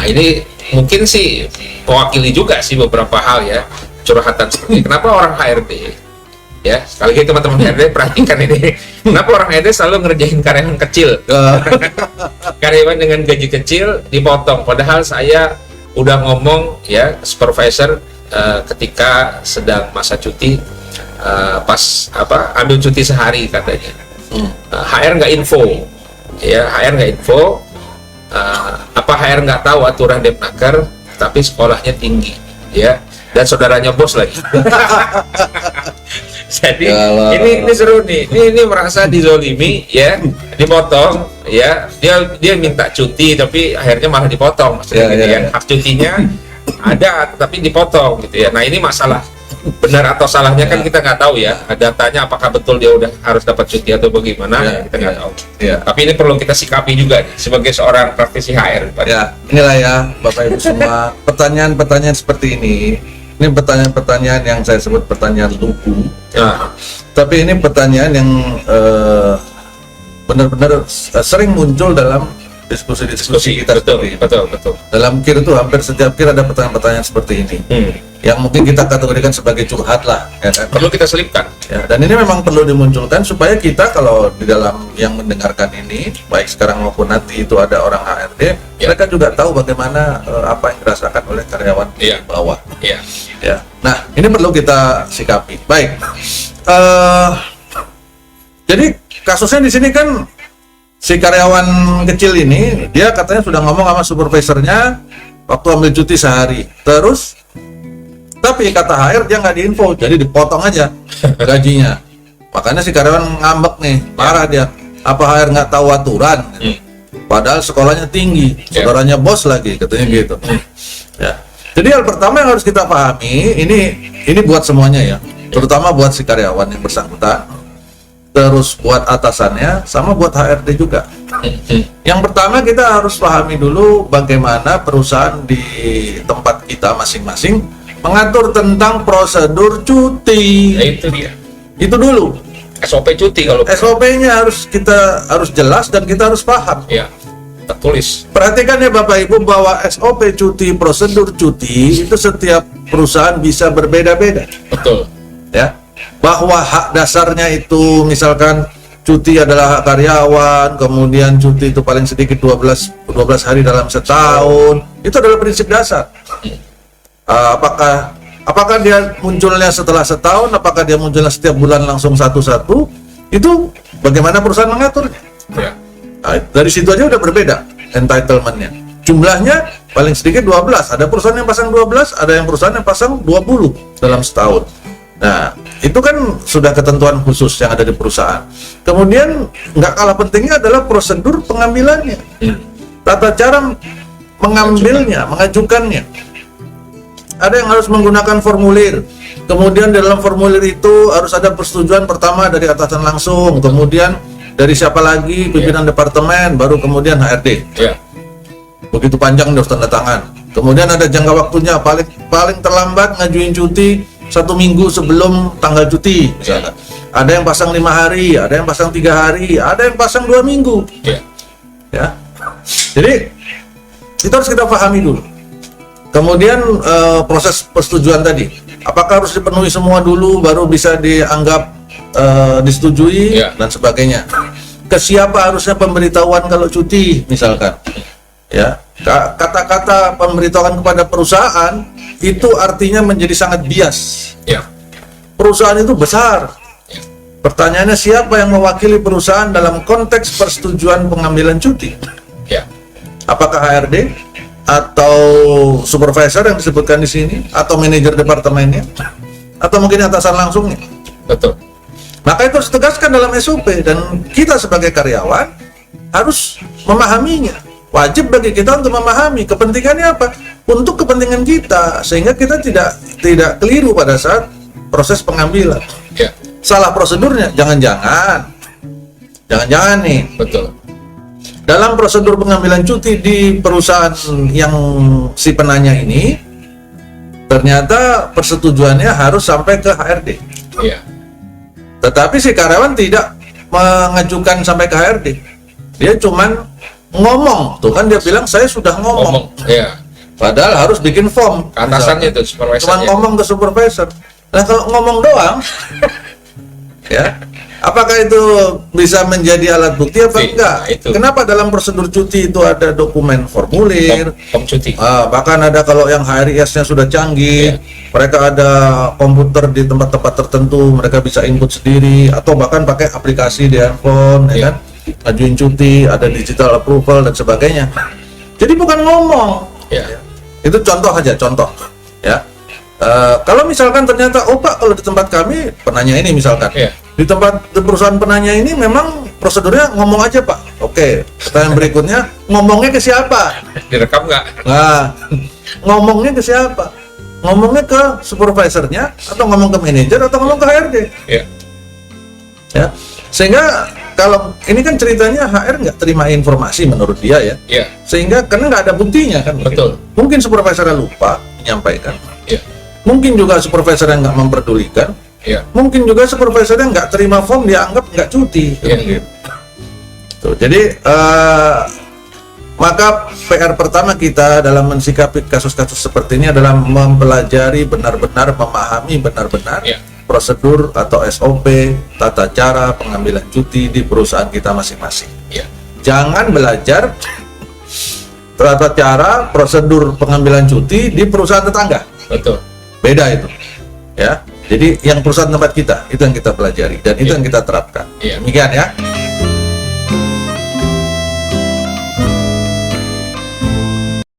ini mungkin sih mewakili juga sih beberapa hal ya, curhatan seperti kenapa orang HRD ya, sekali lagi teman-teman HRD perhatikan ini, kenapa orang HRD selalu ngerjain karyawan kecil, karyawan dengan gaji kecil dipotong, padahal saya udah ngomong ya supervisor ketika sedang masa cuti, pas ambil cuti sehari katanya, HR nggak info ya, HR nggak info, HR nggak tahu aturan Depnaker, tapi sekolahnya tinggi ya, dan saudaranya bos lagi. Jadi ini seru nih, ini merasa dizolimi ya, dipotong ya, dia minta cuti tapi akhirnya malah dipotong, maksudnya gitu ya. Hak cutinya ada tapi dipotong gitu ya. Nah ini masalah benar atau salahnya kan kita nggak tahu ya, datanya apakah betul dia udah harus dapat cuti atau bagaimana, kita nggak tahu. Tapi ini perlu kita sikapi juga nih, sebagai seorang praktisi HR. Ya, inilah ya Bapak Ibu semua, pertanyaan-pertanyaan seperti ini pertanyaan-pertanyaan yang saya sebut pertanyaan lugu. Tapi ini pertanyaan yang benar-benar sering muncul dalam diskusi-diskusi kita. Betul. Dalam KIR itu hampir setiap KIR ada pertanyaan-pertanyaan seperti ini, yang mungkin kita kategorikan sebagai curhat lah, ya kan? Perlu kita selipkan. Ya, dan ini memang perlu dimunculkan supaya kita kalau di dalam yang mendengarkan ini, baik sekarang maupun nanti itu ada orang HRD, mereka juga tahu bagaimana apa yang dirasakan oleh karyawan di bawah. Ya. Nah, ini perlu kita sikapi. Baik. Jadi kasusnya di sini kan si karyawan kecil ini, dia katanya sudah ngomong sama supervisornya waktu ambil cuti sehari. Terus, tapi kata HR dia nggak diinfo, jadi dipotong aja gajinya. Makanya si karyawan ngambek nih, marah dia. Apa HR nggak tahu aturan? Padahal sekolahnya tinggi, saudaranya bos lagi, katanya gitu. Ya. Jadi hal pertama yang harus kita pahami, ini buat semuanya ya, terutama buat si karyawan yang bersangkutan, terus buat atasannya, sama buat HRD juga. Yang pertama kita harus pahami dulu bagaimana perusahaan di tempat kita masing-masing mengatur tentang prosedur cuti. Itu dia. Itu dulu. SOP cuti kalau SOP-nya harus jelas dan kita harus paham. Ya. Tertulis. Perhatikan ya Bapak Ibu bahwa SOP cuti, prosedur cuti itu setiap perusahaan bisa berbeda-beda. Betul. Ya. Bahwa hak dasarnya itu misalkan cuti adalah hak karyawan, kemudian cuti itu paling sedikit 12 hari dalam setahun. Itu adalah prinsip dasar. Apakah dia munculnya setelah setahun, apakah dia munculnya setiap bulan langsung satu-satu, itu bagaimana perusahaan mengaturnya. Ya. Nah, dari situ aja udah berbeda entitlement-nya. Jumlahnya paling sedikit 12. Ada perusahaan yang pasang 12, ada yang perusahaan yang pasang 20 dalam setahun. Nah, itu kan sudah ketentuan khusus yang ada di perusahaan. Kemudian nggak kalah pentingnya adalah prosedur pengambilannya. Tata cara mengambilnya, mengajukannya. Ada yang harus menggunakan formulir. Kemudian dalam formulir itu harus ada persetujuan pertama dari atasan langsung, kemudian dari siapa lagi, pimpinan departemen, baru kemudian HRD. Begitu panjang harus tanda tangan. Kemudian ada jangka waktunya, paling terlambat ngajuin cuti 1 minggu sebelum tanggal cuti misalnya. Ada yang pasang 5 hari, ada yang pasang 3 hari, ada yang pasang 2 minggu. Ya. Jadi itu harus kita pahami dulu. Kemudian proses persetujuan tadi, apakah harus dipenuhi semua dulu baru bisa dianggap disetujui dan sebagainya. Ke siapa harusnya pemberitahuan kalau cuti misalkan. Ya, kata-kata pemberitahuan kepada perusahaan itu artinya menjadi sangat bias. Perusahaan itu besar. Pertanyaannya siapa yang mewakili perusahaan dalam konteks persetujuan pengambilan cuti? Apakah HRD atau supervisor yang disebutkan di sini, atau manajer departemennya, atau mungkin atasan langsungnya? Betul. Maka itu harus ditegaskan dalam SOP, dan kita sebagai karyawan harus memahaminya. Wajib bagi kita untuk memahami kepentingannya apa, untuk kepentingan kita, sehingga kita tidak keliru pada saat proses pengambilan. Salah prosedurnya, jangan-jangan nih. Betul. Dalam prosedur pengambilan cuti di perusahaan yang si penanya ini, ternyata persetujuannya harus sampai ke HRD. Tetapi si karyawan tidak mengajukan sampai ke HRD. Dia cuman ngomong. Tuh kan dia bilang saya sudah ngomong. Ya, Padahal harus bikin form. ke atasannya misalkan. itu supervisor. Cuma ngomong ke supervisor. Nah kalau ngomong doang, ya, apakah itu bisa menjadi alat bukti apa Bukti, enggak? nah, itu. Kenapa dalam prosedur cuti itu ada dokumen formulir? Form cuti. Bahkan ada kalau yang HRIS-nya sudah canggih, mereka ada komputer di tempat-tempat tertentu, mereka bisa input sendiri, atau bahkan pakai aplikasi di handphone, ya kan? Ajuin cuti, ada digital approval dan sebagainya. Jadi bukan ngomong. Ya. Itu contoh aja, contoh. Ya. Kalau misalkan ternyata, oh Pak, kalau di tempat kami penanya ini misalkan, Iya. di tempat di perusahaan penanya ini memang prosedurnya ngomong aja Pak. Oke, pertanyaan berikutnya, ngomongnya ke siapa? Direkam nggak? Nah, ngomongnya ke siapa? Ngomongnya ke supervisornya, atau ngomong ke manajer, atau ngomong ke HRD? Ya. Ya, sehingga kalau ini kan ceritanya HR nggak terima informasi menurut dia ya, Ya. sehingga karena nggak ada buktinya kan. Betul. Mungkin supervisornya lupa menyampaikan, Ya. mungkin juga supervisornya nggak memperdulikan, Ya. mungkin juga supervisornya nggak terima form, dia anggap nggak cuti. Ya. Gitu. Tuh, jadi maka PR pertama kita dalam mensikapi kasus-kasus seperti ini adalah mempelajari benar-benar, memahami benar-benar Ya. prosedur atau SOP, tata cara pengambilan cuti di perusahaan kita masing-masing. Ya. Jangan belajar tata cara prosedur pengambilan cuti di perusahaan tetangga. Betul. Beda itu. Ya. Jadi yang perusahaan tempat kita, itu yang kita pelajari dan itu Ya. yang kita terapkan. Ya. Demikian ya.